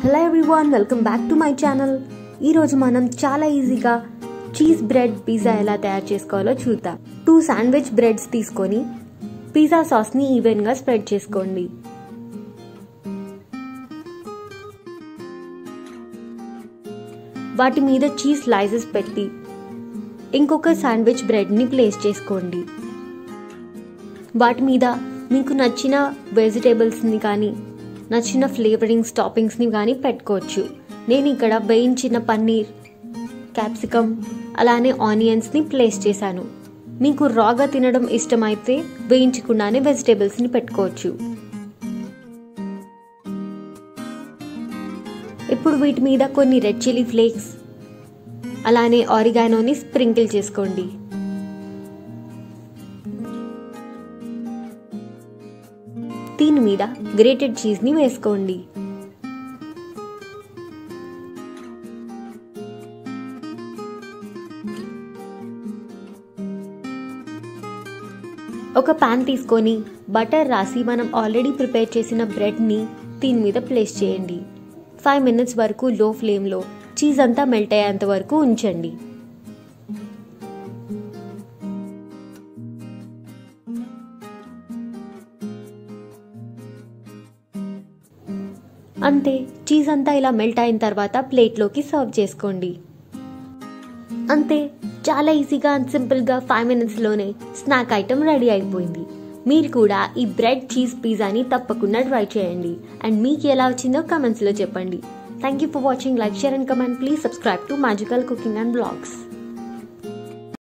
Hello everyone, welcome back to my channel. ఈరోజు మనం చాలా ఈజీగా చీజ్ బ్రెడ్ పిజ్జా ఎలా తయారు చేసుకోవాలో చూద్దాం. 2 శాండ్విచ్ బ్రెడ్స్ తీసుకొని పిజ్జా సాస్ని ఈవెన్గా స్ప్రెడ్ చేసుకోండి. వాటి మీద చీజ్ స్లైసెస్ పెట్టి ఇంకొక శాండ్విచ్ బ్రెడ్ని ప్లేస్ చేసుకోండి. వాటి మీద మీకు నచ్చిన వెజిటేబుల్స్ని కానీ నచ్చిన ఫ్లేవరింగ్స్ టాపింగ్స్ని కానీ పెట్టుకోవచ్చు. నేను ఇక్కడ వేయించిన పన్నీర్, క్యాప్సికమ్ అలానే ఆనియన్స్ని ప్లేస్ చేశాను. మీకు రాగా తినడం ఇష్టమైతే వేయించకుండానే వెజిటేబుల్స్ని పెట్టుకోవచ్చు. ఇప్పుడు వీటి మీద కొన్ని రెడ్ చిల్లీ ఫ్లేక్స్ అలానే oreganoని స్ప్రింకిల్ చేసుకోండి. దీని మీద గ్రేటెడ్ చీజ్ని వేసుకోండి. ఒక పాన్ తీసుకొని బటర్ రాసి మనం ఆల్రెడీ ప్రిపేర్ చేసిన బ్రెడ్ని దీని మీద ప్లేస్ చేయండి. 5 minutes వరకు లో ఫ్లేమ్లో చీజ్ అంతా మెల్ట్ అయ్యేంత వరకు ఉంచండి. అంతే, చీజ్ అంతా ఇలా మెల్ట్ అయిన తర్వాత ప్లేట్లోకి సర్వ్ చేసుకోండి. అంతే, చాలా ఈజీగా అండ్ సింపుల్గా 5 minutesలోనే స్నాక్ ఐటమ్ రెడీ అయిపోయింది. మీరు కూడా ఈ బ్రెడ్ చీజ్ పిజ్జాని తప్పకుండా ట్రై చేయండి అండ్ మీకు ఎలా వచ్చిందో కమెంట్స్లో చెప్పండి. Thank you for watching. Like, share and comment. Please subscribe to magical cooking and blogs.